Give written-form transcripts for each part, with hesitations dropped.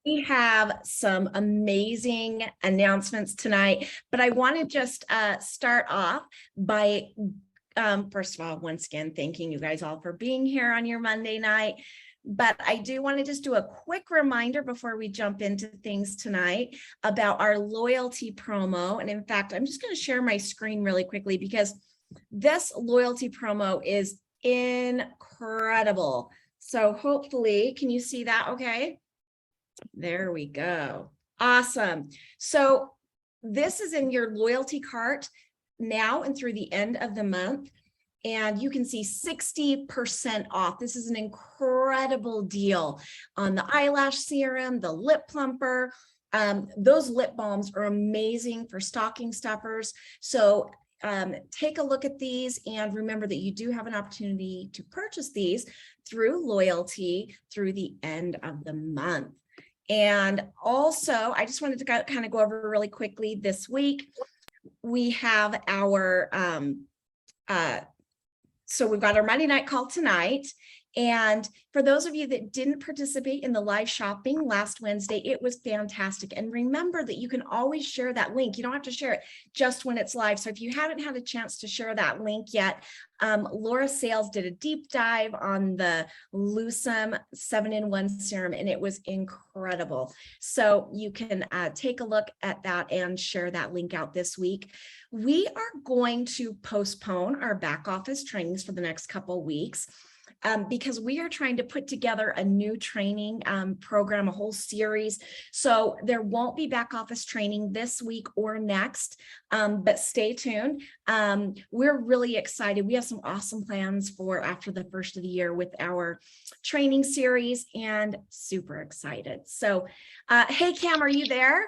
We have some amazing announcements tonight, but I want to just start off by, first of all, once again, thanking you guys all for being here on your Monday night. But I do want to just do a quick reminder before we jump into things tonight about our loyalty promo. And in fact, I'm just going to share my screen really quickly because this loyalty promo is incredible. So hopefully, can you see that okay? There we go. Awesome. So this is in your loyalty cart now and through the end of the month. And you can see 60% off. This is an incredible deal on the eyelash serum, the lip plumper. Those lip balms are amazing for stocking stuffers. So take a look at these and remember that you do have an opportunity to purchase these through loyalty through the end of the month. And also, I just wanted to kind of go over really quickly this week. We have our, so we've got our Monday night call tonight. And for those of you that didn't participate in the live shopping last Wednesday, it was fantastic. And remember that you can always share that link. You don't have to share it just when it's live. So if you haven't had a chance to share that link yet, Laura Sales did a deep dive on the Lucem 7-in-1 serum, and it was incredible. So you can take a look at that and share that link out this week. We are going to postpone our back office trainings for the next couple of weeks. Because we are trying to put together a new training program, a whole series. So there won't be back office training this week or next, but stay tuned. We're really excited. We have some awesome plans for after the first of the year with our training series and super excited. So, hey, Cam, are you there?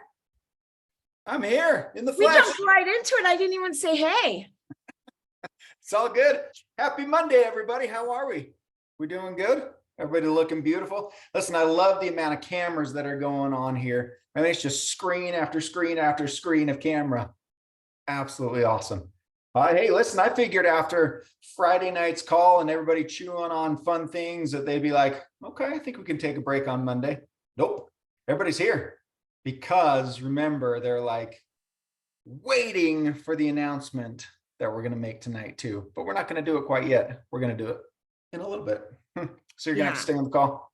I'm here in the We flesh. jumped right into it. I didn't even say hey. It's all good. Happy Monday, everybody. How are we? We doing good? Everybody looking beautiful? Listen, I love the amount of cameras that are going on here. I mean, it's just screen after screen after screen of camera. Absolutely awesome. Hey, listen, I figured after Friday night's call and everybody chewing on fun things that they'd be like, okay, I think we can take a break on Monday. Nope. Everybody's here because remember, they're like waiting for the announcement that we're going to make tonight too, but we're not going to do it quite yet. We're going to do it in a little bit. So you're going to have to stay on the call.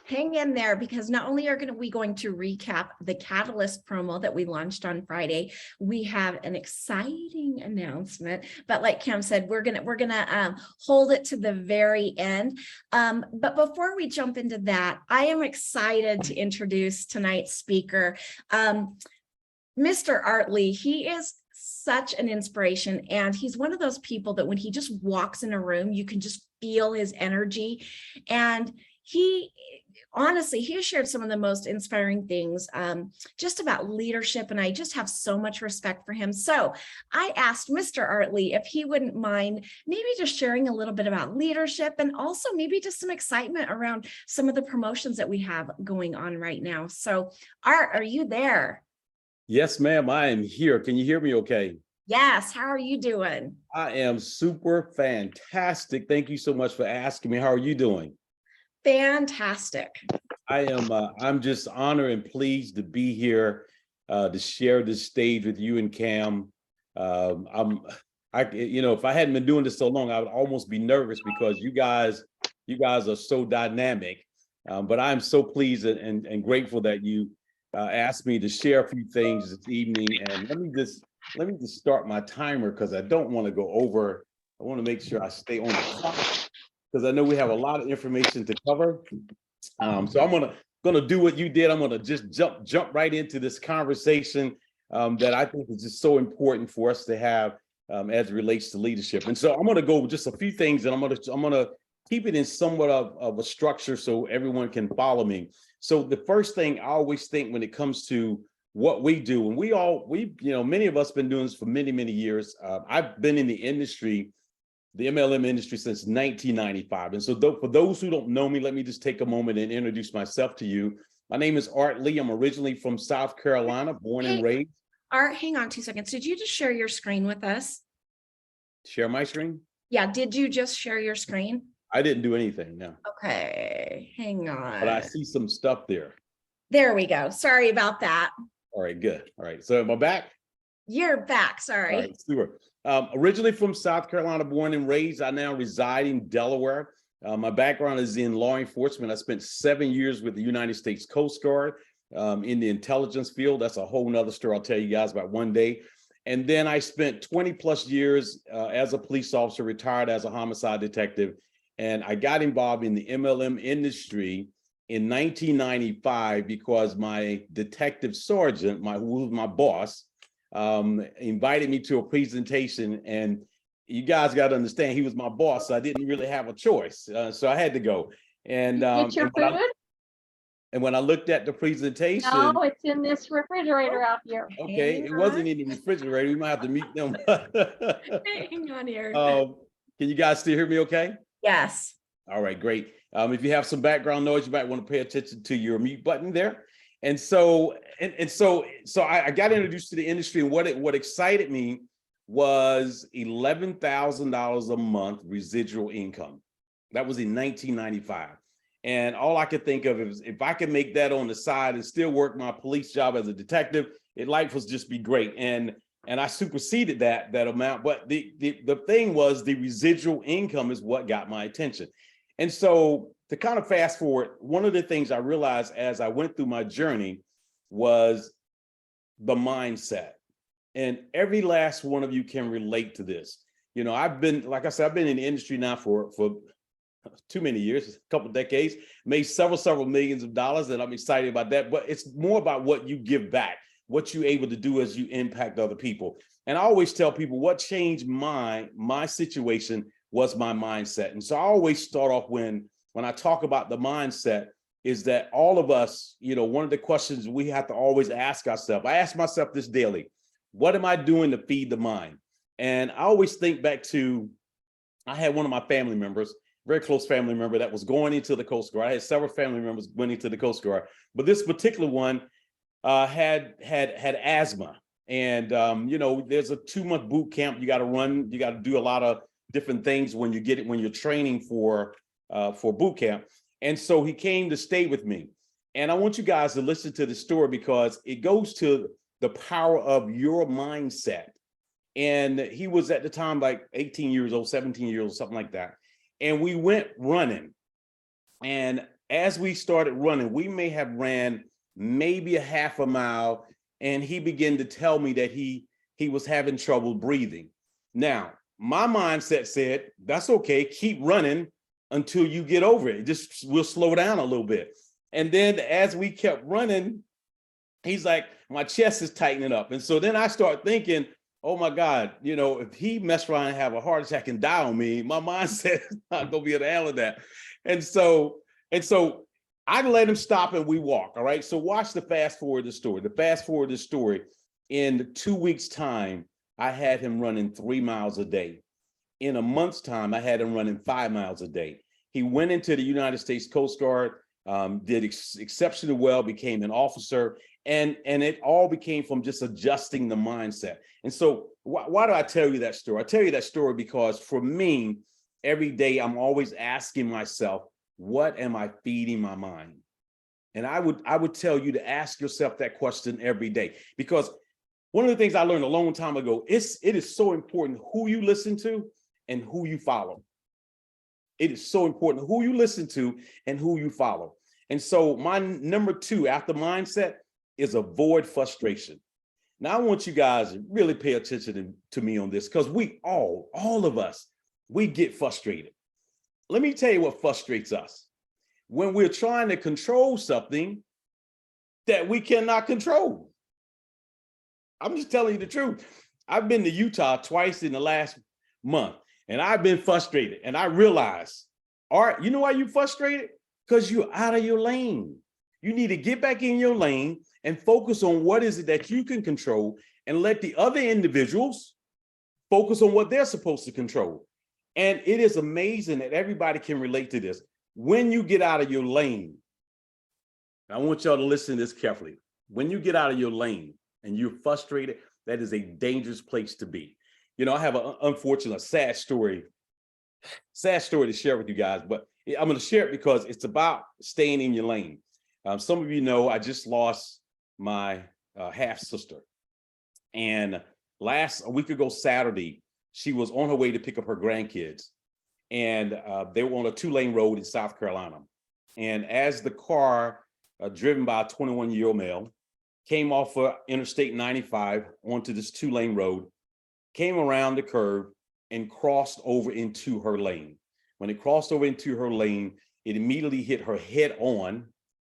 Hang in there because not only are we going to recap the Catalyst promo that we launched on Friday, we have an exciting announcement. But like Cam said, we're gonna hold it to the very end. But before we jump into that, I am excited to introduce tonight's speaker, Mr. Art Lee. He is such an inspiration, and he's one of those people that when he just walks in a room, you can just feel his energy. And he honestly, he has shared some of the most inspiring things just about leadership, and I just have so much respect for him. So I asked Mr. Art Lee if he wouldn't mind maybe just sharing a little bit about leadership and also maybe just some excitement around some of the promotions that we have going on right now. So Art, are you there? Yes, ma'am, I am here. Can you hear me okay? Yes. How are you doing? I am super fantastic. Thank you so much for asking me. How are you doing? Fantastic. I'm just honored and pleased to be here to share this stage with you and Cam. If I hadn't been doing this so long, I would almost be nervous because you guys are so dynamic. But I'm so pleased and grateful that you asked me to share a few things this evening. And let me just start my timer because I don't want to go over. I want to make sure I stay on the clock because I know we have a lot of information to cover. So I'm gonna do what you did. I'm gonna just jump right into this conversation that I think is just so important for us to have as it relates to leadership. And so I'm gonna go with just a few things, and I'm gonna keep it in somewhat of a structure so everyone can follow me. So the first thing I always think when it comes to what we do, and many of us been doing this for many, many years. I've been in the industry, the MLM industry, since 1995. And so for those who don't know me, let me just take a moment and introduce myself to you. My name is Art Lee. I'm originally from South Carolina, born and raised. Art, hang on 2 seconds. Did you just share your screen with us? Share my screen? Yeah, did you just share your screen? I didn't do anything, no. Okay, hang But I on. see some stuff there. There we go. Sorry about that. All right, good. All right, so am I back? You're back, All sorry. right, super. Originally from South Carolina, born and raised, I now reside in Delaware. My background is in law enforcement. I spent 7 years with the United States Coast Guard in the intelligence field. That's a whole nother story I'll tell you guys about one day. And then I spent 20 plus years as a police officer, retired as a homicide detective. And I got involved in the MLM industry in 1995 because my detective sergeant, who was my boss, invited me to a presentation, and you guys got to understand he was my boss, so I didn't really have a choice, so I had to go. And Get your food? when I looked at the presentation, No, it's in this refrigerator out here. okay, Hang it wasn't on. in the refrigerator. We might have to meet them. Hang on here. Can you guys still hear me okay? Yes. All right, great. If you have some background noise, you might want to pay attention to your mute button there. And so I got introduced to the industry, and what excited me was $11,000 a month residual income. That was in 1995. And all I could think of is if I could make that on the side and still work my police job as a detective, life would just be great. And I superseded that amount. But the thing was, the residual income is what got my attention. And so to kind of fast forward, one of the things I realized as I went through my journey was the mindset. And every last one of you can relate to this. You know, like I said, I've been in the industry now for too many years, a couple of decades, made several millions of dollars, and I'm excited about that. But it's more about what you give back, what you're able to do as you impact other people. And I always tell people what changed my situation was my mindset. And so I always start off when I talk about the mindset is that all of us, you know, one of the questions we have to always ask ourselves, I ask myself this daily, what am I doing to feed the mind? And I always think back to, I had one of my family members, very close family member, that was going into the Coast Guard. I had several family members going into the Coast Guard, but this particular one had asthma. And, you know, there's a 2-month boot camp. You got to run, you got to do a lot of different things when you're training for boot camp. And so he came to stay with me. And I want you guys to listen to the story because it goes to the power of your mindset. And he was at the time like 18 years old, 17 years old, something like that. And we went running. And as we started running, we may have ran maybe a half a mile. And he began to tell me that he was having trouble breathing. Now, my mindset said, that's okay, keep running until you get over it. We'll slow down a little bit. And then as we kept running, he's like, my chest is tightening up. And so then I start thinking, oh my God, you know, if he mess around and have a heart attack and die on me, my mindset is not gonna be able to handle that. And so I let him stop and we walk. All right. So watch the fast forward the story. The fast forward the story. In 2 weeks' time, I had him running 3 miles a day. In a month's time, I had him running 5 miles a day. He went into the United States Coast Guard, did exceptionally well, became an officer, and it all became from just adjusting the mindset. And so why do I tell you that story? I tell you that story because for me, every day I'm always asking myself, what am I feeding my mind? And I would tell you to ask yourself that question every day, because one of the things I learned a long time ago, it is so important who you listen to and who you follow. It is so important who you listen to and who you follow. And so my number 2 after mindset is avoid frustration. Now I want you guys to really pay attention to me on this, because we all of us, we get frustrated. Let me tell you what frustrates us. When we're trying to control something that we cannot control. I'm just telling you the truth. I've been to Utah twice in the last month, and I've been frustrated. And I realized, all right, you know why you're frustrated? Because you're out of your lane. You need to get back in your lane and focus on what is it that you can control, and let the other individuals focus on what they're supposed to control. And it is amazing that everybody can relate to this. When you get out of your lane, I want y'all to listen to this carefully. When you get out of your lane and you're frustrated, that is a dangerous place to be. You know, I have an unfortunate, sad story sad story to share with you guys, but I'm going to share it because it's about staying in your lane. Some of you know I just lost my half sister, and a week ago Saturday, she was on her way to pick up her grandkids, and they were on a 2-lane road in South Carolina. And as the car driven by a 21-year-old male came off of Interstate 95 onto this 2-lane road, came around the curve and crossed over into her lane. When it crossed over into her lane, it immediately hit her head on,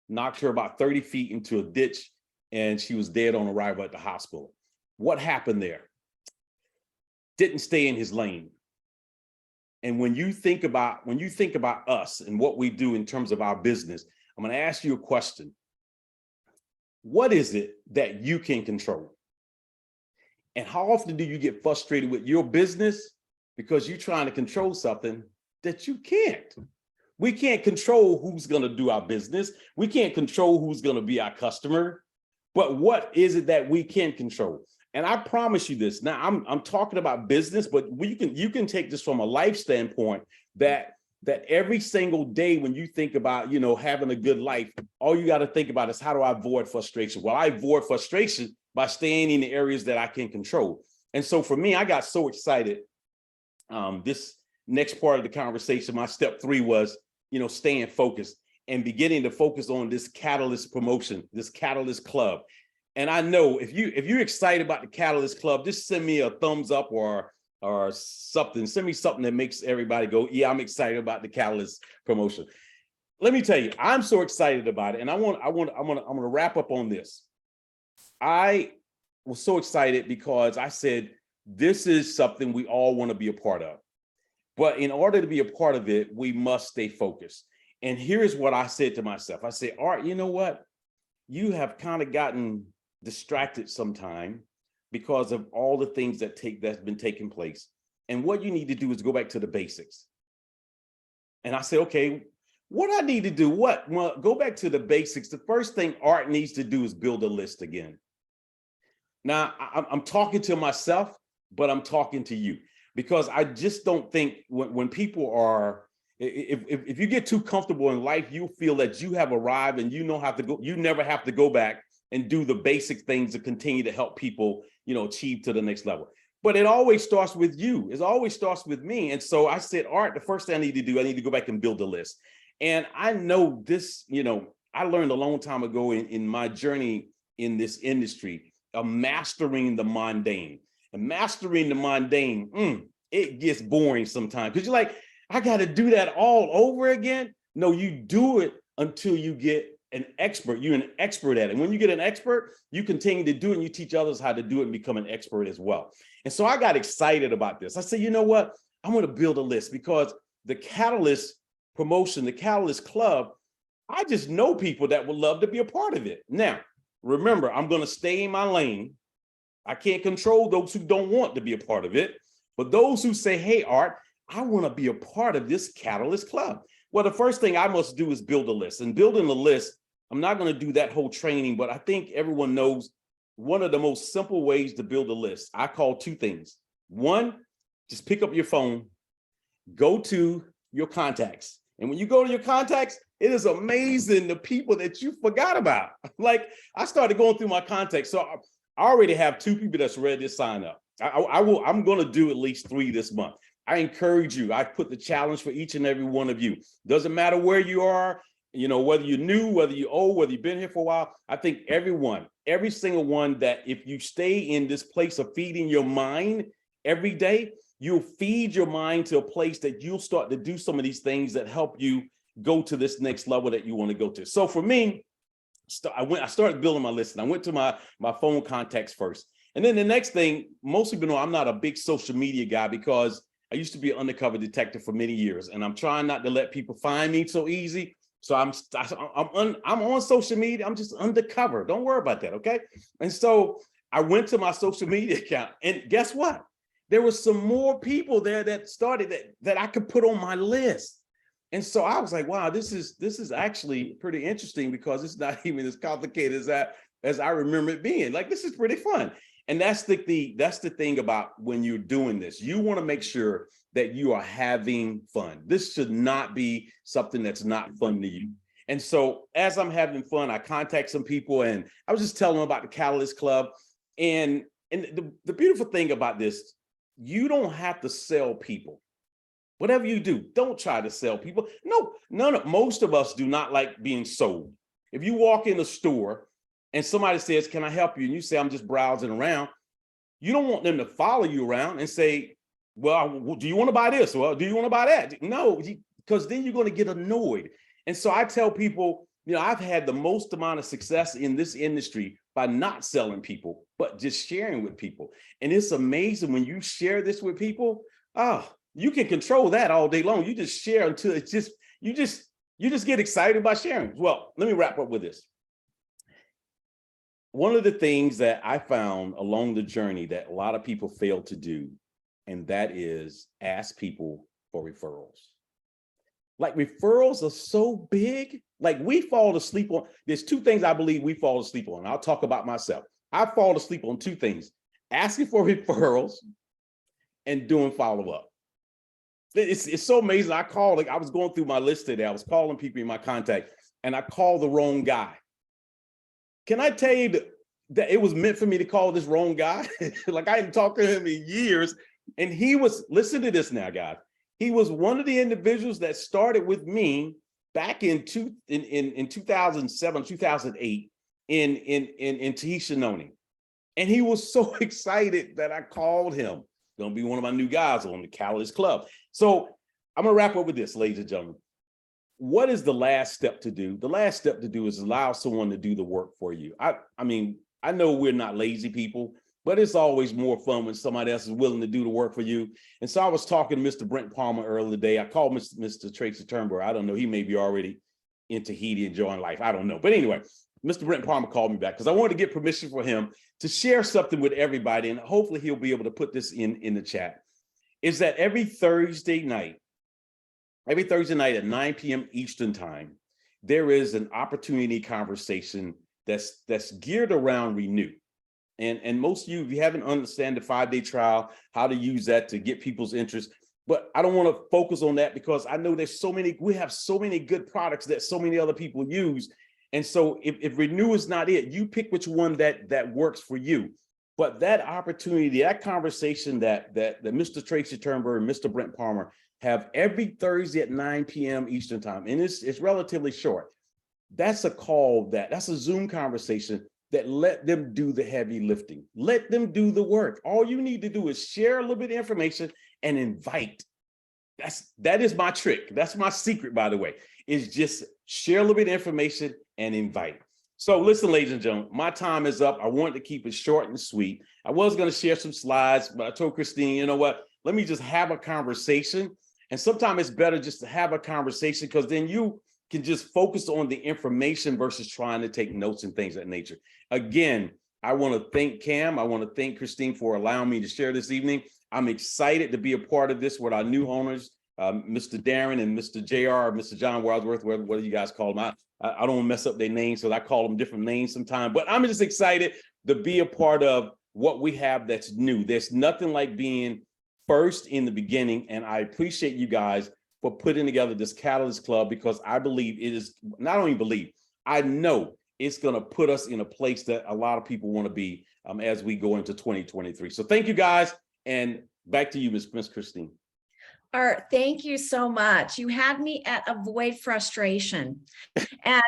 knocked her about 30 feet into a ditch, and she was dead on arrival at the hospital. What happened there? Didn't stay in his lane. And when you think about us and what we do in terms of our business, I'm going to ask you a question. What is it that you can control? And how often do you get frustrated with your business because you're trying to control something that you can't? We can't control who's going to do our business. We can't control who's going to be our customer. But what is it that we can control? And I promise you this. Now, I'm talking about business, but you can take this from a life standpoint, that every single day when you think about, having a good life, all you got to think about is, how do I avoid frustration? Well, I avoid frustration by staying in the areas that I can control. And so for me, I got so excited. This next part of the conversation, my step 3 was, staying focused and beginning to focus on this Catalyst promotion, this Catalyst Club. And I know if you're excited about the Catalyst Club, just send me a thumbs up or something. Send me something that makes everybody go, yeah, I'm excited about the Catalyst promotion. Let me tell you, I'm so excited about it. And I'm gonna wrap up on this. I was so excited because I said, this is something we all want to be a part of. But in order to be a part of it, we must stay focused. And here's what I said to myself. I said, Art, you know what? You have kind of gotten distracted sometime because of all the things that's been taking place. And what you need to do is go back to the basics. And I said, okay, what I need to do, what? Well, go back to the basics. The first thing Art needs to do is build a list again. Now, I'm talking to myself, but I'm talking to you, because I just don't think when people are, if you get too comfortable in life, you feel that you have arrived and you never have to go back and do the basic things to continue to help people, achieve to the next level. But it always starts with you. It always starts with me. And so I said, Art, the first thing I need to do, I need to go back and build a list. And I know this, I learned a long time ago in my journey in this industry of mastering the mundane. And mastering the mundane, it gets boring sometimes, because you're like, I got to do that all over again. No, you do it until you get an expert. You're an expert at it. And when you get an expert, you continue to do it and you teach others how to do it and become an expert as well. And so I got excited about this. I said, you know what? I'm going to build a list, because the Catalyst promotion, the Catalyst Club, I just know people that would love to be a part of it. Now, remember, I'm going to stay in my lane. I can't control those who don't want to be a part of it. But those who say, hey, Art, I want to be a part of this Catalyst Club. Well, the first thing I must do is build a list. And building a list, I'm not going to do that whole training, but I think everyone knows one of the most simple ways to build a list. I call 2 things. One, just pick up your phone, go to your contacts. And when you go to your contacts, it is amazing the people that you forgot about. Like, I started going through my contacts. So I already have 2 people that's ready to sign up. I'm going to do at least 3 this month. I encourage you. I put the challenge for each and every one of you. Doesn't matter where you are, whether you're new, whether you're old, whether you've been here for a while. I think every single one, that if you stay in this place of feeding your mind every day, you'll feed your mind to a place that you'll start to do some of these things that help you go to this next level that you want to go to. So for me, I started building my list, and I went to my phone contacts first. And then the next thing, most people know I'm not a big social media guy, because I used to be an undercover detective for many years, and I'm trying not to let people find me so easy. So I'm on social media. I'm just undercover. Don't worry about that, okay? And so I went to my social media account, and guess what? There was some more people there that started that I could put on my list. And so I was like, wow, this is actually pretty interesting, because it's not even as complicated as I remember it being. Like, this is pretty fun. And that's the thing about when you're doing this. You want to make sure that you are having fun. This should not be something that's not fun to you. And so as I'm having fun, I contact some people and I was just telling them about the Catalyst Club. And the beautiful thing about this, you don't have to sell people. Whatever you do, don't try to sell people. No, most of us do not like being sold. If you walk in a store and somebody says, "Can I help you?" and you say, "I'm just browsing around," you don't want them to follow you around and say, "Well, do you want to buy this? Well, do you want to buy that?" No, because then you're going to get annoyed. And so I tell people, I've had the most amount of success in this industry by not selling people, but just sharing with people. And it's amazing when you share this with people, you can control that all day long. You just share until it's just, you just get excited by sharing. Well, let me wrap up with this. One of the things that I found along the journey that a lot of people fail to do, and that is ask people for referrals. Like, referrals are so big. Like, we fall asleep on, there's two things I believe we fall asleep on. I'll talk about myself. I fall asleep on two things: asking for referrals and doing follow-up. It's so amazing. I was going through my list today. I was calling people in my contact and I called the wrong guy. Can I tell you that it was meant for me to call this wrong guy? Like, I hadn't talked to him in years. And he was, listen to this now, guys. He was one of the individuals that started with me back in 2007, 2008 in Tahishinoni. And he was so excited that I called him. Going to be one of my new guys on the Catalyst Club. So I'm going to wrap up with this, ladies and gentlemen. What is the last step to do? The last step to do is allow someone to do the work for you. I mean, I know we're not lazy people, but it's always more fun when somebody else is willing to do the work for you. And so I was talking to Mr. Brent Palmer earlier today. I called Mr. Tracy Turnbull. I don't know. He may be already in Tahiti enjoying life. I don't know. But anyway, Mr. Brent Palmer called me back because I wanted to get permission for him to share something with everybody. And hopefully he'll be able to put this in the chat. Is that every Thursday night at 9 p.m. Eastern time, there is an opportunity conversation that's geared around Renew. And most of you, if you haven't understand the 5-day trial, how to use that to get people's interest, but I don't want to focus on that because I know we have so many good products that so many other people use. And so if Renew is not it, you pick which one that works for you. But that opportunity, that conversation that Mr. Tracy Turnbull and Mr. Brent Palmer have every Thursday at 9 p.m. Eastern time, and it's relatively short. That's a Zoom conversation that let them do the heavy lifting. Let them do the work. All you need to do is share a little bit of information and invite. That is my trick. That's my secret, by the way, is just share a little bit of information and invite. So listen, ladies and gentlemen, my time is up. I wanted to keep it short and sweet. I was going to share some slides, but I told Kristine, you know what? Let me just have a conversation. And sometimes it's better just to have a conversation because then you can just focus on the information versus trying to take notes and things of that nature. Again, I want to thank Cam. I want to thank Kristine for allowing me to share this evening. I'm excited to be a part of this with our new owners, Mr. Darren and Mr. JR, Mr. John Wadsworth, what do you guys call them? I don't want to mess up their names, so I call them different names sometimes, but I'm just excited to be a part of what we have that's new. There's nothing like being first in the beginning, and I appreciate you guys for putting together this Catalyst Club because I believe it is, not only believe, I know it's going to put us in a place that a lot of people want to be as we go into 2023. So thank you guys, and back to you, Miss Kristine. Art, thank you so much. You had me at avoid frustration. And,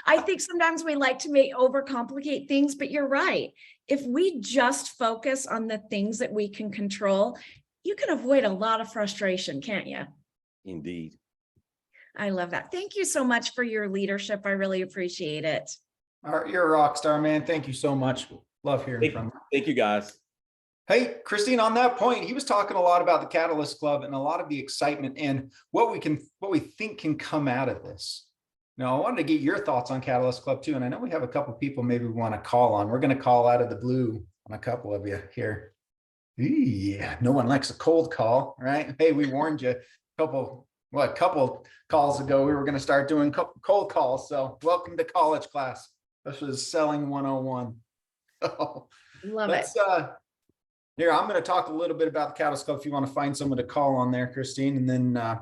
I think sometimes we like to overcomplicate things, but you're right. If we just focus on the things that we can control, you can avoid a lot of frustration, can't you? Indeed. I love that. Thank you so much for your leadership. I really appreciate it. Art, you're a rock star, man. Thank you so much. Love hearing from you. Thank you, guys. Hey, Kristine, on that point, he was talking a lot about the Catalyst Club and a lot of the excitement and what we think can come out of this. Now, I wanted to get your thoughts on Catalyst Club too. And I know we have a couple of people maybe we want to call on. We're going to call out of the blue on a couple of you here. Yeah, no one likes a cold call, right? Hey, we warned you a couple calls ago, we were going to start doing cold calls. So welcome to college class. This was selling 101. Love it. Let's here, I'm going to talk a little bit about the Catalyst Club if you want to find someone to call on there, Kristine. And then,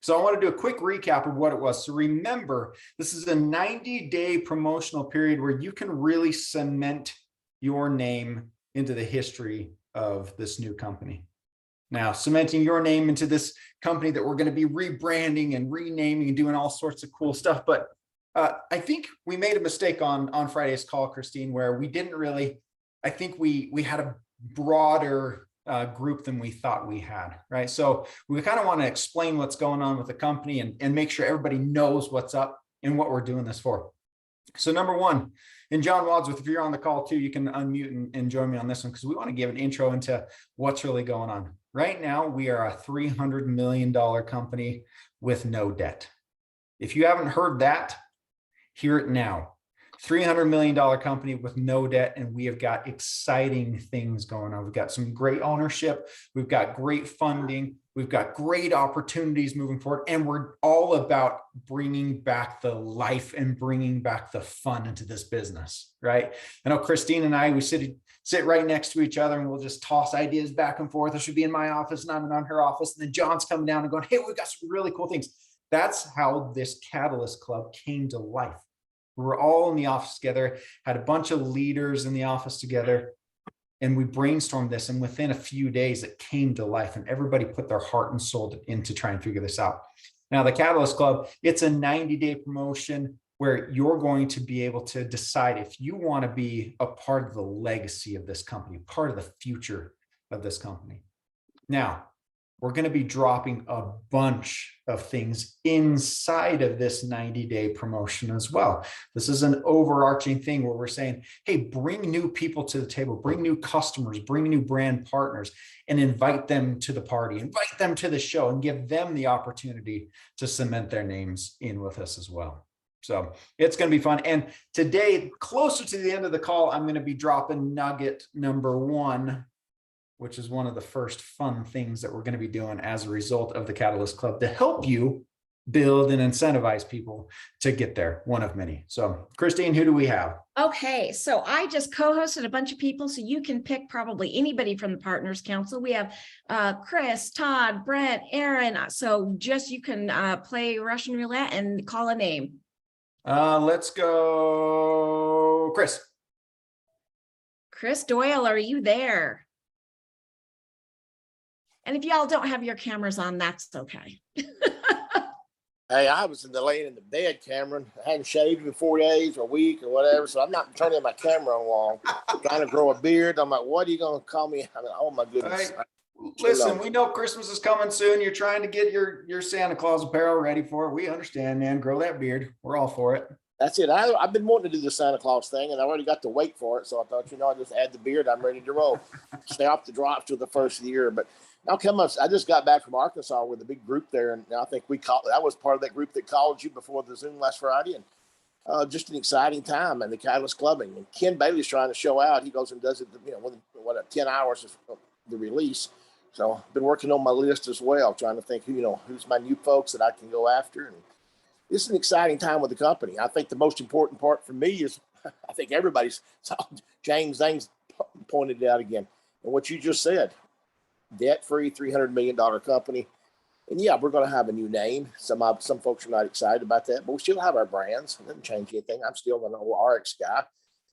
so I want to do a quick recap of what it was. So remember, this is a 90-day promotional period where you can really cement your name into the history of this new company. Now, cementing your name into this company that we're going to be rebranding and renaming and doing all sorts of cool stuff. But I think we made a mistake on Friday's call, Kristine, where we didn't really, I think we had a broader group than we thought we had, right? So we kind of want to explain what's going on with the company and make sure everybody knows what's up and what we're doing this for. So number one, and John Wadsworth, if you're on the call too, you can unmute and join me on this one because we want to give an intro into what's really going on. Right now, we are a $300 million company with no debt. If you haven't heard that, hear it now. $300 million company with no debt, and we have got exciting things going on. We've got some great ownership. We've got great funding. We've got great opportunities moving forward, and we're all about bringing back the life and bringing back the fun into this business, right? I know Kristine and I, we sit right next to each other, and we'll just toss ideas back and forth. I should be in my office, and I'm in her office, and then John's coming down and going, hey, we've got some really cool things. That's how this Catalyst Club came to life. We were all in the office together, had a bunch of leaders in the office together, and we brainstormed this. And within a few days, it came to life, and everybody put their heart and soul into trying to figure this out. Now, the Catalyst Club, it's a 90-day promotion where you're going to be able to decide if you want to be a part of the legacy of this company, part of the future of this company. Now, we're going to be dropping a bunch of things inside of this 90-day promotion as well. This is an overarching thing where we're saying, hey, bring new people to the table, bring new customers, bring new brand partners, and invite them to the party, invite them to the show, and give them the opportunity to cement their names in with us as well. So it's going to be fun. And today, closer to the end of the call, I'm going to be dropping nugget number one, which is one of the first fun things that we're going to be doing as a result of the Catalyst Club to help you build and incentivize people to get there, one of many. So Kristine, who do we have? Okay, so I just co-hosted a bunch of people, so you can pick probably anybody from the Partners Council. We have Chris, Todd, Brent, Aaron. So just you can play Russian roulette and call a name. Let's go, Chris. Chris Doyle, are you there? And if y'all don't have your cameras on, that's okay. Hey, I was laying in the bed, Cameron. I hadn't shaved in 4 days or a week or whatever, so I'm not turning my camera on long. Trying to grow a beard. I'm like, what are you going to call me? I mean, oh, my goodness. Right. Listen, we know Christmas is coming soon. You're trying to get your Santa Claus apparel ready for it. We understand, man. Grow that beard. We're all for it. That's it. I've been wanting to do the Santa Claus thing, and I already got to wait for it, so I thought, I just add the beard. I'm ready to roll. Stay off the drops till the first of the year, but now I just got back from Arkansas with a big group there, and I think I was part of that group that called you before the Zoom last Friday, and just an exciting time, and the Catalyst Clubbing. And Ken Bailey's trying to show out. He goes and does it, within 10 hours of the release. So I've been working on my list as well, trying to think who's my new folks that I can go after. And this is an exciting time with the company. I think the most important part for me is I think everybody's James Zane's pointed it out again, and what you just said. Debt-free, $300 million company. And yeah, we're going to have a new name. Some folks are not excited about that, but we still have our brands. It doesn't change anything. I'm still an old RX guy.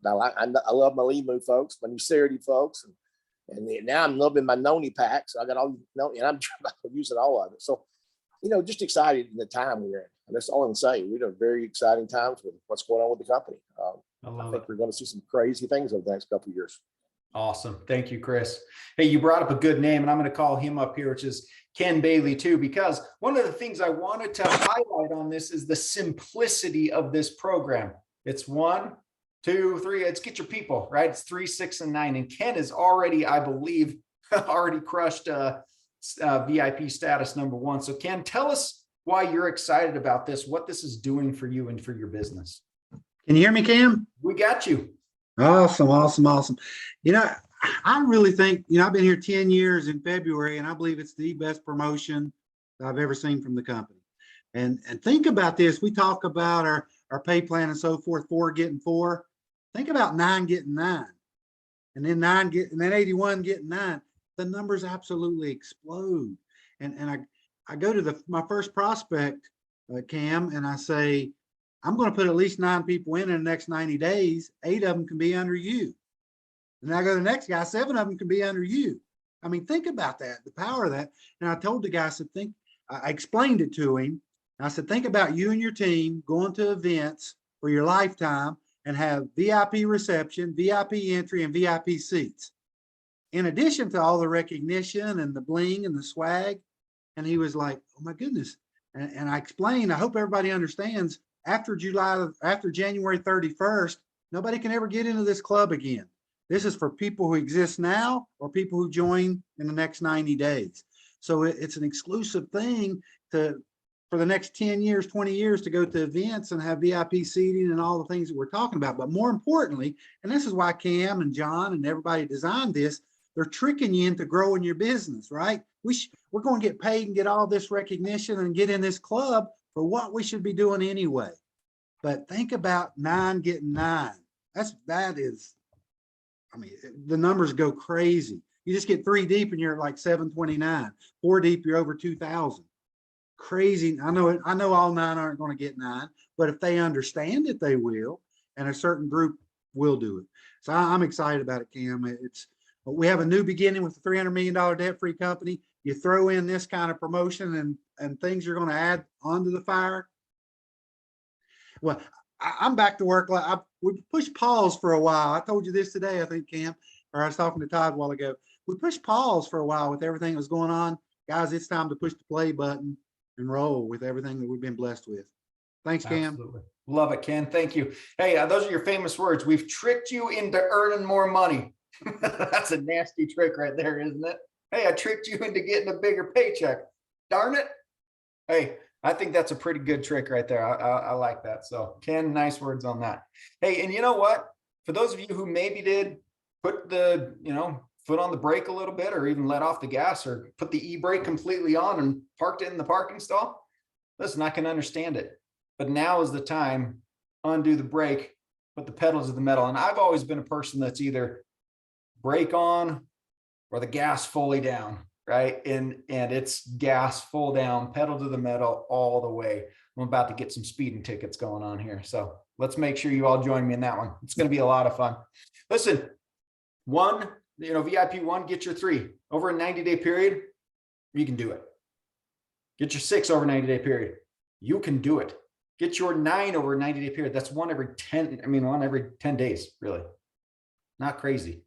I love my Limu folks, my new Cerity folks. And now I'm loving my Noni pack. So I got all, and I'm using all of it. So, just excited in the time we're in. And that's all I'm saying. We're in very exciting times with what's going on with the company. I think we're going to see some crazy things over the next couple of years. Awesome. Thank you, Chris. Hey, you brought up a good name, and I'm going to call him up here, which is Ken Bailey too, because one of the things I wanted to highlight on this is the simplicity of this program. It's 1, 2, 3. It's get your people, right? It's 3, 6, and 9. And Ken is already, I believe, already crushed VIP status number 1. So Ken, tell us why you're excited about this, what this is doing for you and for your business. Can you hear me, Cam? We got you. Awesome. I really think, I've been here 10 years in February, and I believe it's the best promotion I've ever seen from the company. And think about this. We talk about our pay plan and so forth, 4 getting 4. Think about 9 getting 9. and then 9 get, and then 81 getting 9, the numbers absolutely explode. And I go to my first prospect, Cam, and I say, I'm going to put at least 9 people in the next 90 days. 8 of them can be under you. And I go to the next guy, 7 of them can be under you. I mean, think about that, the power of that. And I told the guy, I said, I explained it to him. I said, think about you and your team going to events for your lifetime and have VIP reception, VIP entry, and VIP seats. In addition to all the recognition and the bling and the swag. And he was like, oh my goodness. And I explained, I hope everybody understands, after January 31st, nobody can ever get into this club again. This is for people who exist now or people who join in the next 90 days. So it's an exclusive thing for the next 10 years, 20 years to go to events and have VIP seating and all the things that we're talking about. But more importantly, and this is why Cam and John and everybody designed this, they're tricking you into growing your business, right? We're going to get paid and get all this recognition and get in this club for what we should be doing anyway. But think about 9 getting 9. That is, I mean, the numbers go crazy. You just get 3 deep and you're at like 729. 4 deep, you're over 2,000. Crazy. I know all 9 aren't going to get 9, but if they understand it, they will, and a certain group will do it. So I'm excited about it, Cam. We have a new beginning with a $300 million debt-free company. You throw in this kind of promotion and things you're going to add onto the fire. Well, I'm back to work. We pushed pause for a while. I told you this today, I think, Cam, or I was talking to Todd a while ago. We pushed pause for a while with everything that was going on. Guys, it's time to push the play button and roll with everything that we've been blessed with. Thanks, Cam. Absolutely. Love it, Ken. Thank you. Hey, those are your famous words. We've tricked you into earning more money. That's a nasty trick right there, isn't it? Hey, I tricked you into getting a bigger paycheck. Darn it. Hey, I think that's a pretty good trick right there. I like that. So Ken, nice words on that. Hey, and you know what? For those of you who maybe did put the, foot on the brake a little bit, or even let off the gas, or put the e-brake completely on and parked it in the parking stall, listen, I can understand it. But now is the time, undo the brake, put the pedal to the metal. And I've always been a person that's either brake on or the gas fully down, right? And it's gas full down, pedal to the metal all the way. I'm about to get some speeding tickets going on here. So let's make sure you all join me in that one. It's going to be a lot of fun. Listen, VIP 1, get your 3 over a 90-day period. You can do it. Get your 6 over a 90-day period. You can do it. Get your 9 over a 90-day period. That's one every 10 days, really. Not crazy.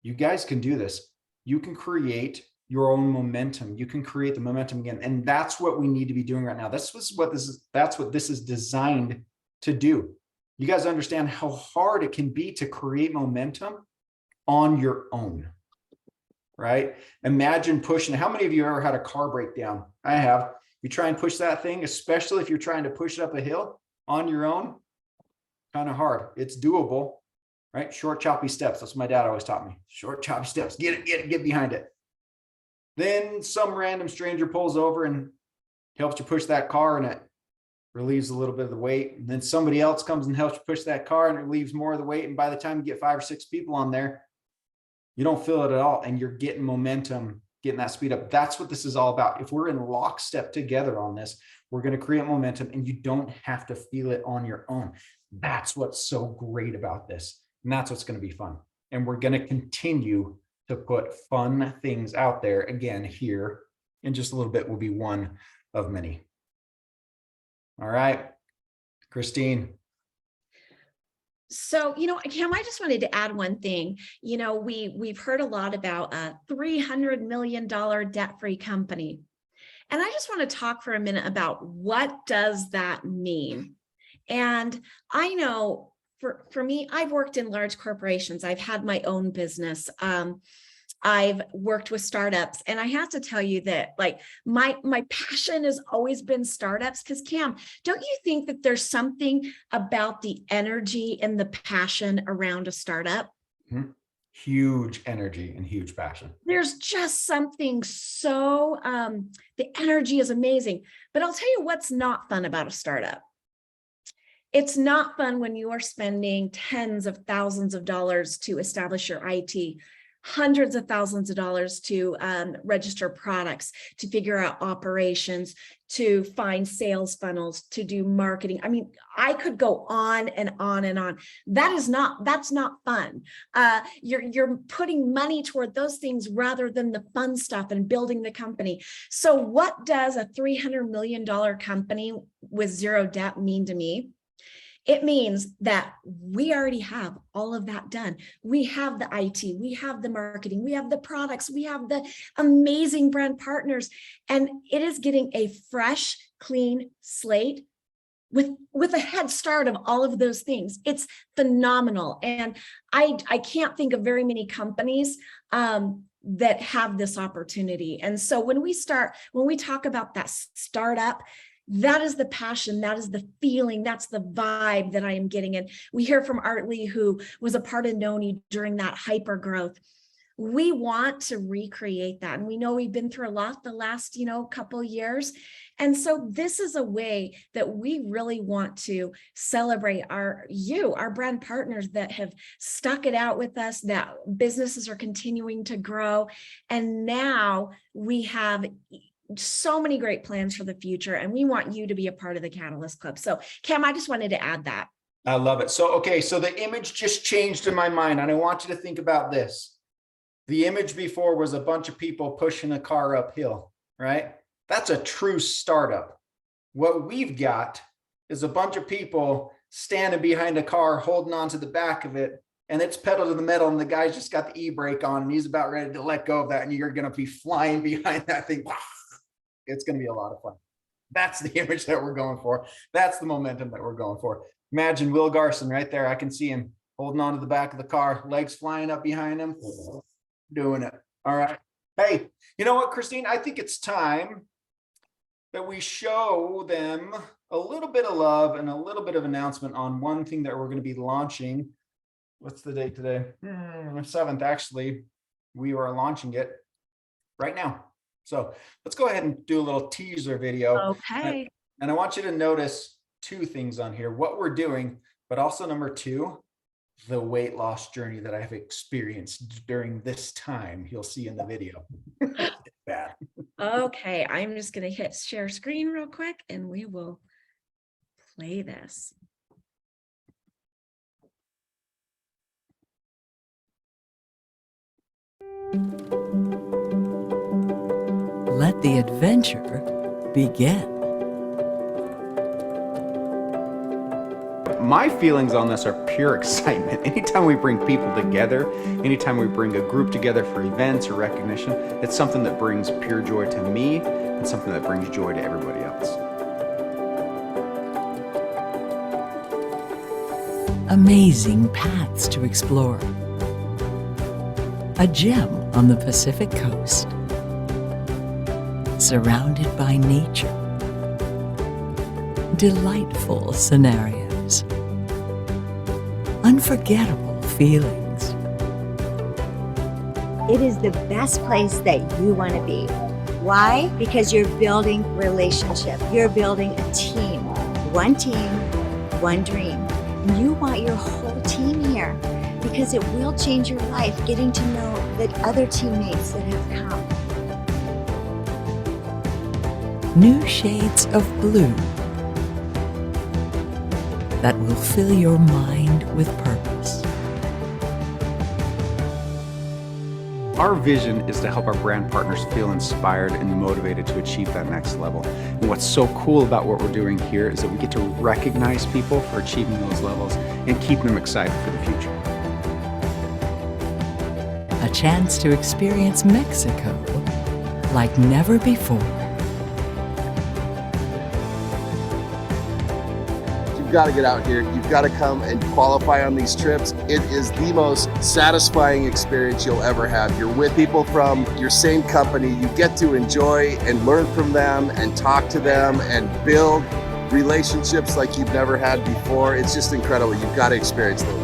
You guys can do this. You can create your own momentum. You can create the momentum again. And that's what we need to be doing right now. That's what this is designed to do. You guys understand how hard it can be to create momentum on your own, right? Imagine pushing. How many of you ever had a car breakdown? I have. You try and push that thing, especially if you're trying to push it up a hill on your own, kind of hard. It's doable, right? Short, choppy steps. That's what my dad always taught me. Short, choppy steps. Get behind it. Then some random stranger pulls over and helps you push that car, and it relieves a little bit of the weight. And then somebody else comes and helps you push that car, and it relieves more of the weight. And by the time you get 5 or 6 people on there, you don't feel it at all. And you're getting momentum, getting that speed up. That's what this is all about. If we're in lockstep together on this, we're going to create momentum, and you don't have to feel it on your own. That's what's so great about this. And that's what's going to be fun. And we're going to continue to put fun things out there. Again, here in just a little bit will be one of many. All right, Kristine. So, Cam, I just wanted to add one thing. We've heard a lot about a $300 million debt-free company. And I just want to talk for a minute about what does that mean? And I know for me, I've worked in large corporations. I've had my own business. I've worked with startups, and I have to tell you that my passion has always been startups. Because Cam, don't you think that there's something about the energy and the passion around a startup? Mm-hmm. Huge energy and huge passion. There's just something so, the energy is amazing. But I'll tell you what's not fun about a startup. It's not fun when you are spending tens of thousands of dollars to establish your IT, hundreds of thousands of dollars to register products, to figure out operations, to find sales funnels, to do marketing. I mean, I could go on and on and on. That's not fun. You're putting money toward those things rather than the fun stuff and building the company. So what does a $300 million company with zero debt mean to me? It means that we already have all of that done. We have the IT, we have the marketing, we have the products, we have the amazing brand partners, and it is getting a fresh, clean slate with a head start of all of those things. It's phenomenal. And I can't think of very many companies that have this opportunity. And so when we talk about that startup, that is the passion, that is the feeling, that's the vibe that I am getting. And we hear from Art Lee, who was a part of Noni during that hyper growth. We want to recreate that. And we know we've been through a lot the last, couple of years. And so this is a way that we really want to celebrate our brand partners that have stuck it out with us, that businesses are continuing to grow. And now we have so many great plans for the future, and we want you to be a part of the Catalyst Club. So Cam, I just wanted to add that. I love it. So, okay, so the image just changed in my mind, and I want you to think about this. The image before was a bunch of people pushing a car uphill, right? That's a true startup. What we've got is a bunch of people standing behind a car, holding on to the back of it, and it's pedal to the metal, and the guy's just got the e-brake on, and he's about ready to let go of that, and you're going to be flying behind that thing. It's going to be a lot of fun. That's the image that we're going for. That's the momentum that we're going for. Imagine Will Garson right there. I can see him holding on to the back of the car, legs flying up behind him, doing it. All right. Hey, you know what, Kristine? I think it's time that we show them a little bit of love and a little bit of announcement on one thing that we're going to be launching. What's the date today? 7th, actually. We are launching it right now. So let's go ahead and do a little teaser video. Okay. And I want you to notice two things on here, what we're doing, but also number 2, the weight loss journey that I've experienced during this time. You'll see in the video. Bad. Okay, I'm just going to hit share screen real quick and we will play this. Let the adventure begin. My feelings on this are pure excitement. Anytime we bring people together, anytime we bring a group together for events or recognition, it's something that brings pure joy to me and something that brings joy to everybody else. Amazing paths to explore. A gem on the Pacific coast. Surrounded by nature. Delightful scenarios. Unforgettable feelings. It is the best place that you want to be. Why? Because you're building relationship. You're building a team. One team, one dream. You want your whole team here because it will change your life getting to know the other teammates that have come. New shades of blue that will fill your mind with purpose. Our vision is to help our brand partners feel inspired and motivated to achieve that next level. And what's so cool about what we're doing here is that we get to recognize people for achieving those levels and keep them excited for the future. A chance to experience Mexico like never before. You've got to get out here. You've got to come and qualify on these trips. It is the most satisfying experience you'll ever have. You're with people from your same company. You get to enjoy and learn from them and talk to them and build relationships like you've never had before. It's just incredible. You've got to experience them.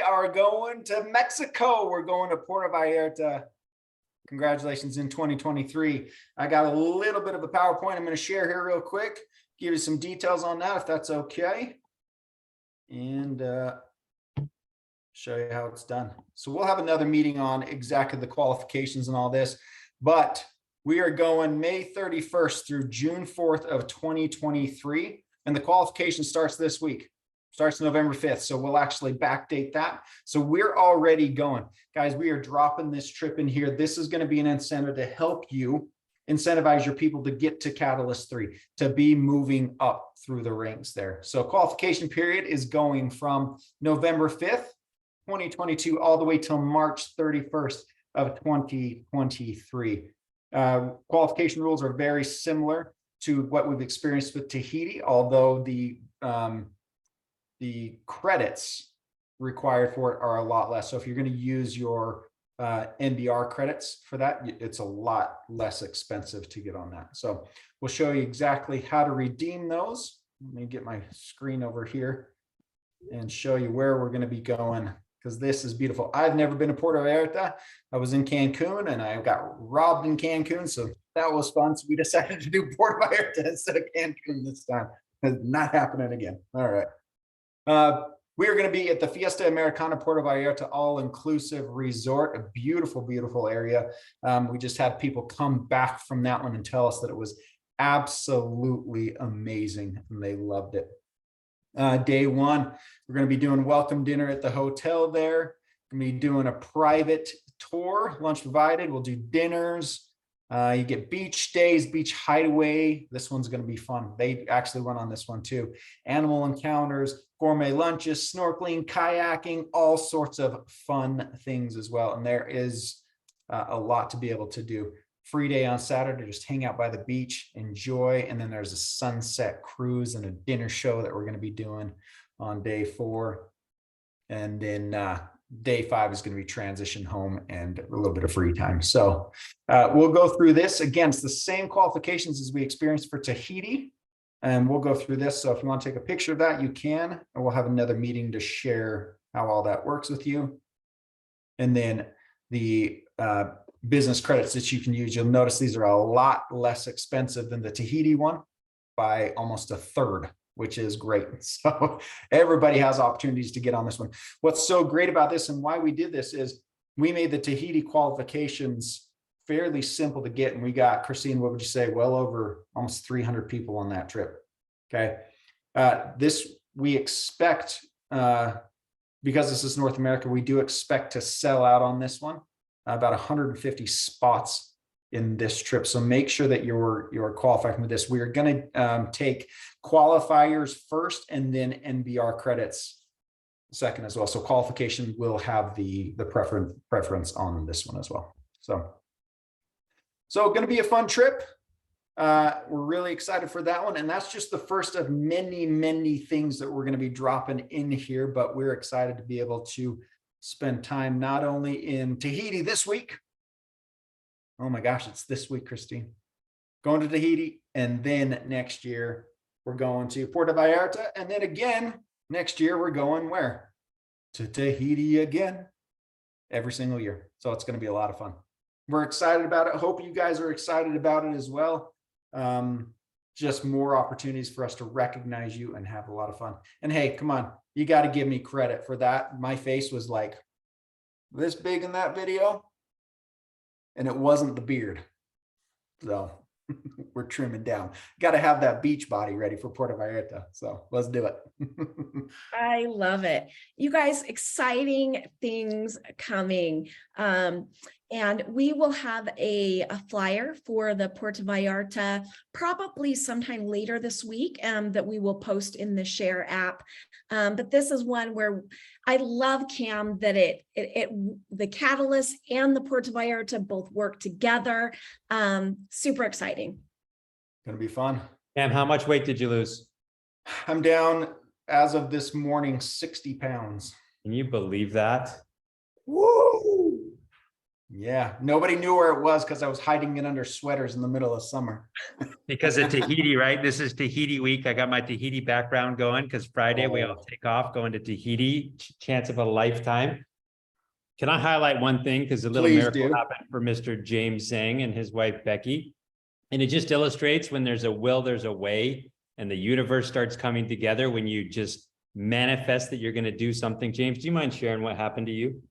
are going to Mexico. We're going to Puerto Vallarta. Congratulations in 2023. I got a little bit of a PowerPoint I'm going to share here real quick, give you some details on that if that's okay. And show you how it's done. So we'll have another meeting on exactly the qualifications and all this, but we are going May 31st through June 4th of 2023. And the qualification starts this week. Starts November 5th. So we'll actually backdate that. So we're already going. Guys, we are dropping this trip in here. This is going to be an incentive to help you incentivize your people to get to Catalyst 3, to be moving up through the ranks there. So qualification period is going from November 5th, 2022, all the way till March 31st of 2023. Qualification rules are very similar to what we've experienced with Tahiti, although the credits required for it are a lot less. So if you're going to use your NBR credits for that, it's a lot less expensive to get on that. So we'll show you exactly how to redeem those. Let me get my screen over here and show you where we're going to be going, because this is beautiful. I've never been to Puerto Vallarta. I was in Cancun and I got robbed in Cancun. So that was fun. So we decided to do Puerto Vallarta instead of Cancun this time. It's not happening again. All right. We are going to be at the Fiesta Americana Puerto Vallarta all-inclusive resort, a beautiful, beautiful area. We just had people come back from that one and tell us that it was absolutely amazing and they loved it. Day one, we're going to be doing welcome dinner at the hotel there. We're going to be doing a private tour, lunch provided. We'll do dinners. You get beach days, beach hideaway. This one's going to be fun. They actually went on this one too. Animal encounters, gourmet lunches, snorkeling, kayaking, all sorts of fun things as well. And there is a lot to be able to do. Free day on Saturday, just hang out by the beach, enjoy. And then there's a sunset cruise and a dinner show that we're going to be doing on day 4. And then day 5 is going to be transition home and a little bit of free time. So we'll go through this. Again, it's the same qualifications as we experienced for Tahiti. And we'll go through this. So if you want to take a picture of that, you can, and we'll have another meeting to share how all that works with you. And then the business credits that you can use, you'll notice these are a lot less expensive than the Tahiti one by almost a third, which is great. So everybody has opportunities to get on this one. What's so great about this and why we did this is we made the Tahiti qualifications fairly simple to get. And we got, Kristine, what would you say? Well over almost 300 people on that trip. Okay. This we expect, because this is North America, we do expect to sell out on this one, about 150 spots in this trip. So make sure that you're qualifying with this. We're going to take qualifiers first and then NBR credits second as well. So qualification will have the preference on this one as well. So going to be a fun trip. We're really excited for that one. And that's just the first of many, many things that we're going to be dropping in here, but we're excited to be able to spend time not only in Tahiti this week. Oh my gosh, it's this week, Kristine. Going to Tahiti, and then next year we're going to Puerto Vallarta, and then again next year we're going where? To Tahiti again, every single year. So it's going to be a lot of fun. We're excited about it. Hope you guys are excited about it as well. Just more opportunities for us to recognize you and have a lot of fun. And hey, come on, you got to give me credit for that. My face was like this big in that video, and it wasn't the beard. So we're trimming down. Got to have that beach body ready for Puerto Vallarta. So let's do it. I love it. You guys, exciting things coming. And we will have a flyer for the Puerto Vallarta probably sometime later this week that we will post in the Share app. But this is one where I love, Cam, that the Catalyst and the Puerto Vallarta both work together. Super exciting. Gonna be fun. Cam, how much weight did you lose? I'm down as of this morning, 60 pounds. Can you believe that? Woo! Yeah, nobody knew where it was because I was hiding it under sweaters in the middle of summer. Because of Tahiti, right? This is Tahiti week. I got my Tahiti background going because Friday we all take off going to Tahiti, chance of a lifetime. Can I highlight one thing? Because a little Please miracle do. happened for Mr. James Zhang and his wife, Becky. And it just illustrates when there's a will, there's a way, and the universe starts coming together when you just manifest that you're going to do something. James, do you mind sharing what happened to you?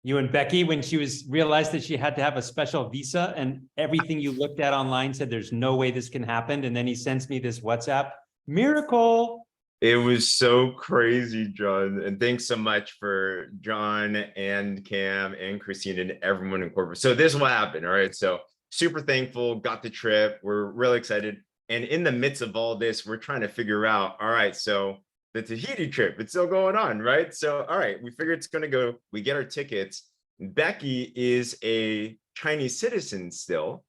You and Becky, when she realized that she had to have a special visa and everything you looked at online said, there's no way this can happen. And then he sends me this WhatsApp miracle. It was so crazy, John. And thanks so much for John and Cam and Kristine and everyone in corporate. So this is what happened. All right. So super thankful, got the trip. We're really excited. And in the midst of all this, we're trying to figure out, all right, so the Tahiti trip, it's still going on, right? So, all right, we figure it's going to go, we get our tickets. Becky is a Chinese citizen still,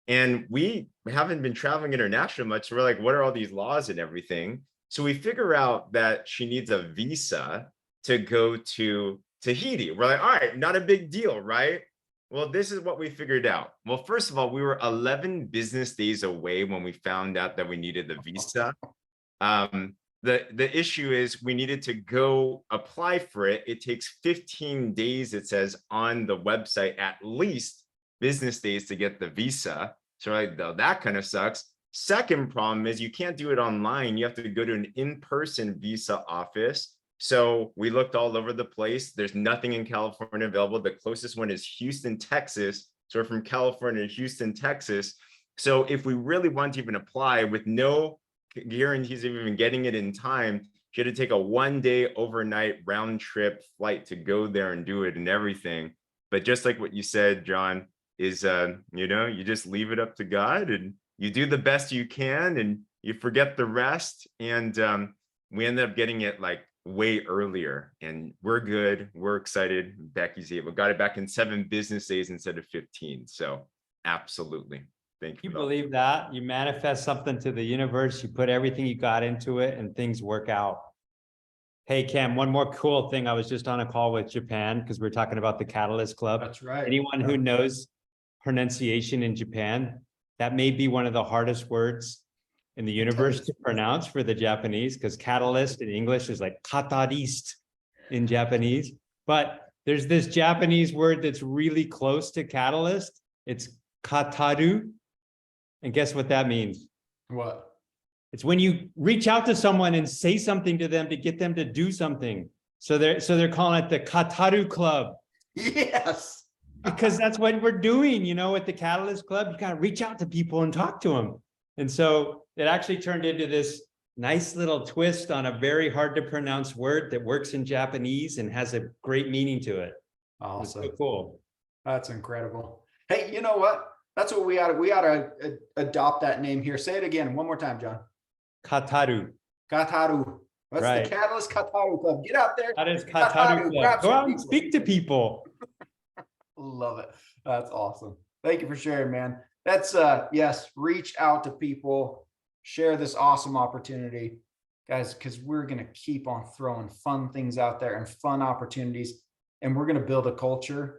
and we haven't been traveling international much. So we're like, what are all these laws and everything? So we figure out that she needs a visa to go to Tahiti. We're like, all right, not a big deal, right? Well, this is what we figured out. Well, first of all, we were 11 business days away when we found out that we needed the visa. The issue is we needed to go apply for it. It takes 15 days, it says on the website, at least business days to get the visa. So like, that kind of sucks. Second problem is you can't do it online. You have to go to an in-person visa office. So we looked all over the place. There's nothing in California available. The closest one is Houston, Texas. So we're from California to Houston, Texas. So if we really want to even apply with no guarantees of even getting it in time, you had to take a 1-day overnight round trip flight to go there and do it and everything. But just like what you said, John, is, you just leave it up to God and you do the best you can and you forget the rest. And we ended up getting it like way earlier and we're good. We're excited. Becky's able, got it back in 7 business days instead of 15. So absolutely. Thank you. You believe that? You manifest something to the universe, you put everything you got into it and things work out. Hey, Cam, one more cool thing. I was just on a call with Japan because we're talking about the Catalyst Club. That's right. Anyone who knows pronunciation in Japan, that may be one of the hardest words in the universe to pronounce for the Japanese, because catalyst in English is like katarist in Japanese. But there's this Japanese word that's really close to catalyst. It's kataru. And guess what that means? What? It's when you reach out to someone and say something to them to get them to do something. So they're calling it the Kataru Club. Yes. Because that's what we're doing, at the Catalyst Club. You got to reach out to people and talk to them. And so it actually turned into this nice little twist on a very hard to pronounce word that works in Japanese and has a great meaning to it. Awesome. So cool. That's incredible. Hey, you know what? That's what we ought to adopt that name here. Say it again. One more time, John. Kataru. Kataru. That's Right. the Catalyst Kataru Club. Get out there. That is Kataru Club. Go out and speak to people. Love it. That's awesome. Thank you for sharing, man. That's yes, reach out to people, share this awesome opportunity, guys, because we're going to keep on throwing fun things out there and fun opportunities, and we're going to build a culture.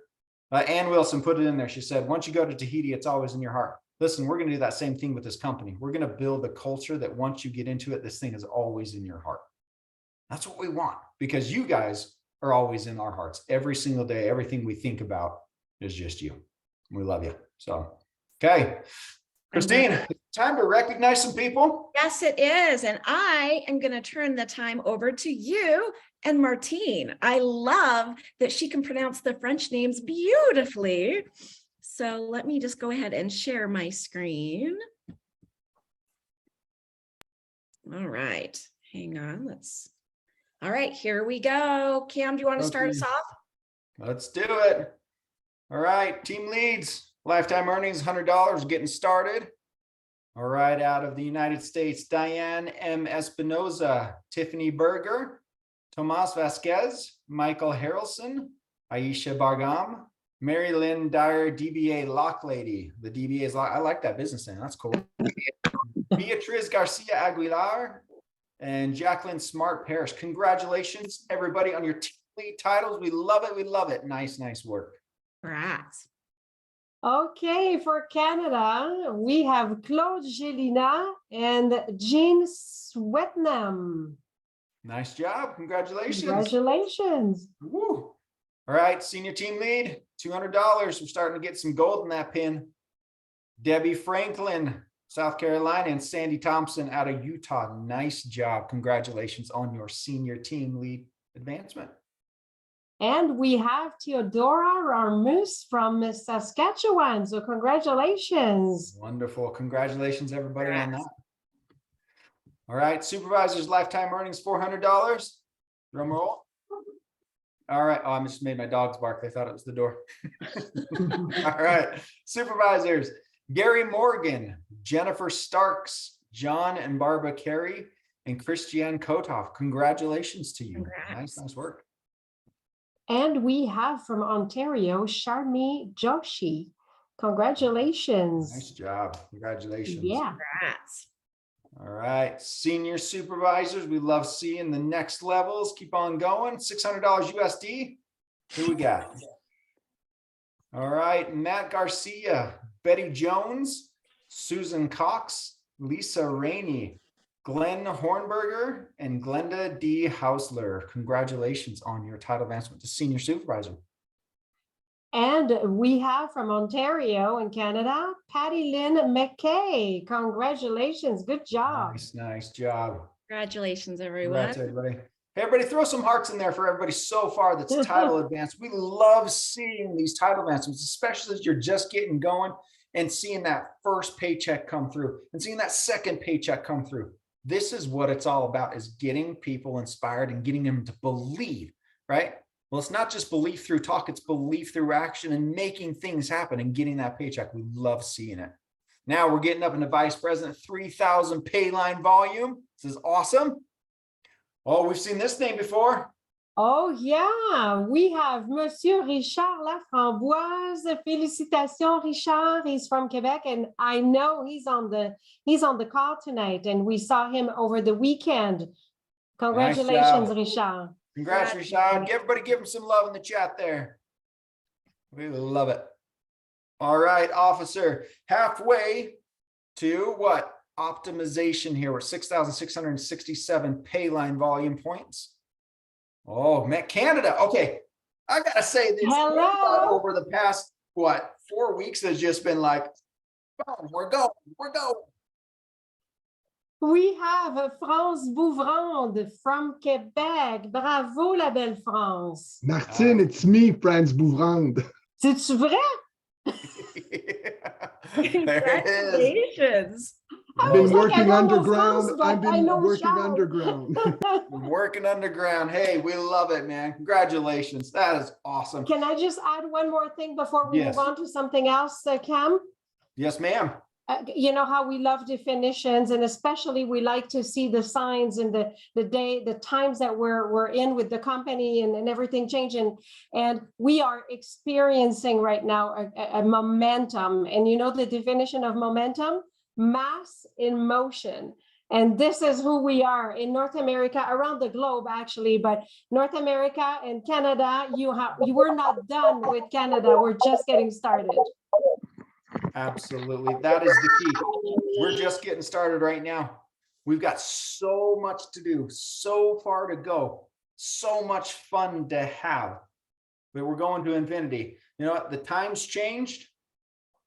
Ann Wilson put it in there. She said, once you go to Tahiti, it's always in your heart. Listen, we're going to do that same thing with this company. We're going to build a culture that once you get into it, this thing is always in your heart. That's what we want, because you guys are always in our hearts every single day. Everything we think about is just you. We love you. So, okay. Kristine, time to recognize some people. Yes, it is. And I am going to turn the time over to you and Martine. I love that she can pronounce the French names beautifully. So let me just go ahead and share my screen. All right, hang on. All right, here we go. Cam, do you want to start us off? Let's do it. All right, team leads. Lifetime earnings, $100, getting started. All right, out of the United States, Diane M. Espinoza, Tiffany Berger, Tomas Vasquez, Michael Harrelson, Aisha Bargam, Mary Lynn Dyer, DBA Lock Lady. The DBA is I like that business name. That's cool. Beatriz Garcia Aguilar and Jacqueline Smart Parrish. Congratulations, everybody, on your lead titles. We love it. We love it. Nice, nice work. Congrats. Okay, for Canada, we have Claude Gelina and Jean Swetnam. Nice job. Congratulations. Congratulations. Woo. All right, senior team lead, $200. We're starting to get some gold in that pin. Debbie Franklin, South Carolina, and Sandy Thompson out of Utah. Nice job. Congratulations on your senior team lead advancement. And we have Theodora Rarmus from Saskatchewan. So congratulations. Wonderful. Congratulations, everybody, on that. All right, supervisor's lifetime earnings, $400. Drum roll. All right. Oh, I just made my dogs bark. They thought it was the door. All right. Supervisors, Gary Morgan, Jennifer Starks, John and Barbara Carey, and Christiane Kotov. Congratulations to you. Congrats. Nice work. And we have from Ontario, Sharmi Joshi. Congratulations. Nice job. Congratulations. Yeah. Congrats. All right. Senior supervisors, we love seeing the next levels. Keep on going. $600 USD. Who we got? All right. Matt Garcia, Betty Jones, Susan Cox, Lisa Rainey, Glenn Hornberger, and Glenda D. Hausler. Congratulations on your title advancement to senior supervisor. And we have from Ontario in Canada, Patty Lynn McKay. Congratulations. Good job. Nice, nice job. Congratulations, everyone. Congrats, everybody. Hey, everybody, throw some hearts in there for everybody so far that's title advanced. We love seeing these title advancements, especially as you're just getting going and seeing that first paycheck come through and seeing that second paycheck come through. This is what it's all about, is getting people inspired and getting them to believe, right? Well, it's not just belief through talk, it's belief through action and making things happen and getting that paycheck. We love seeing it. Now we're getting up into Vice President, 3,000 pay line volume. This is awesome. Oh, we've seen this name before. Oh, yeah. We have Monsieur Richard Laframboise. Félicitations, Richard. He's from Quebec, and I know he's on the call tonight, and we saw him over the weekend. Congratulations, Richard. Congrats, Richard. Everybody give him some love in the chat there. We love it. All right, officer, halfway to what? Optimization here. We're 6,667 pay line volume points. Oh, Met Canada. Okay, I gotta say this. Hello. Over the past, what, 4 weeks has just been like, oh, we're going. We have France Bouvrande from Quebec. Bravo, la belle France. Martine, it's me, Franz Bouvrande. C'est-tu vrai? Congratulations. I've been working I don't know underground. France, but I've I been know working Charles. underground. Working underground. Hey, we love it, man. Congratulations. That is awesome. Can I just add one more thing before we Yes. move on to something else, Cam? Yes, ma'am. You know how we love definitions, and especially we like to see the signs and the times that we're in with the company and everything changing. And we are experiencing right now a momentum. And you know the definition of momentum? Mass in motion. And this is who we are in North America, around the globe, actually, but North America and Canada, we're not done with Canada. We're just getting started. Absolutely. That is the key. We're just getting started right now. We've got so much to do, so far to go, so much fun to have, but we're going to infinity. You know what? The times changed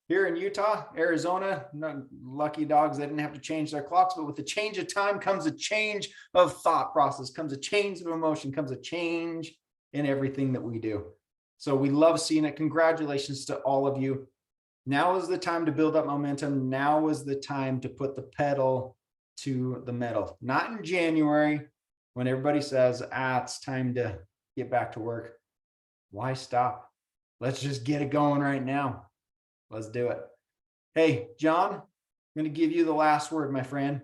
here in Utah, Arizona. Lucky dogs, they didn't have to change their clocks, but with the change of time comes a change of thought process, comes a change of emotion, comes a change in everything that we do. So we love seeing it. Congratulations to all of you. Now is the time to build up momentum. Now is the time to put the pedal to the metal. Not in January when everybody says, it's time to get back to work. Why stop? Let's just get it going right now. Let's do it. Hey, John, I'm going to give you the last word, my friend.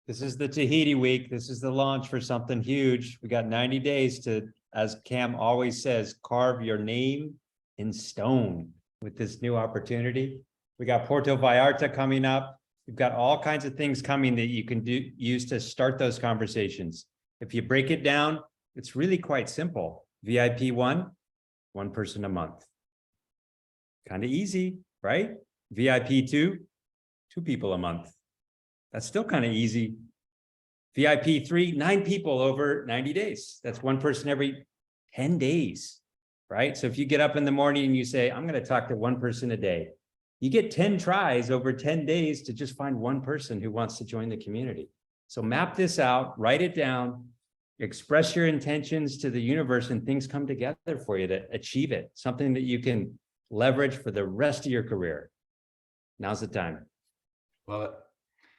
This is the Tahiti week. This is the launch for something huge. We got 90 days to, as Cam always says, carve your name in stone with this new opportunity. We got Puerto Vallarta coming up. We've got all kinds of things coming that you can use to start those conversations. If you break it down, It's really quite simple. VIP 1, 1 person a month. Kind of easy, right? VIP 2, 2 people a month. That's still kind of easy. VIP 3, 9 people over 90 days. That's 1 person every 10 days, right? So if you get up in the morning and you say, I'm going to talk to 1 person a day, you get 10 tries over 10 days to just find 1 person who wants to join the community. So map this out, write it down, express your intentions to the universe, and things come together for you to achieve it. Something that you can leverage for the rest of your career. Now's the time. Love it.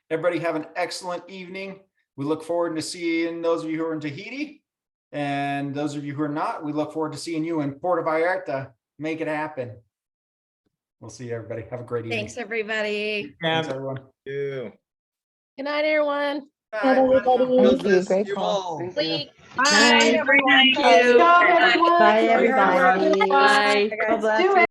Everybody have an excellent evening. We look forward to seeing those of you who are in Tahiti, and those of you who are not, we look forward to seeing you in Puerto Vallarta. Make it happen. We'll see you, everybody. Have a great evening. Thanks, everybody. Thanks, everyone. You. Good night, everyone. Night, everybody. Thank you. Great call. Bye, Night. everyone. Good job, everyone. Bye, everybody. Bye. Let's do it.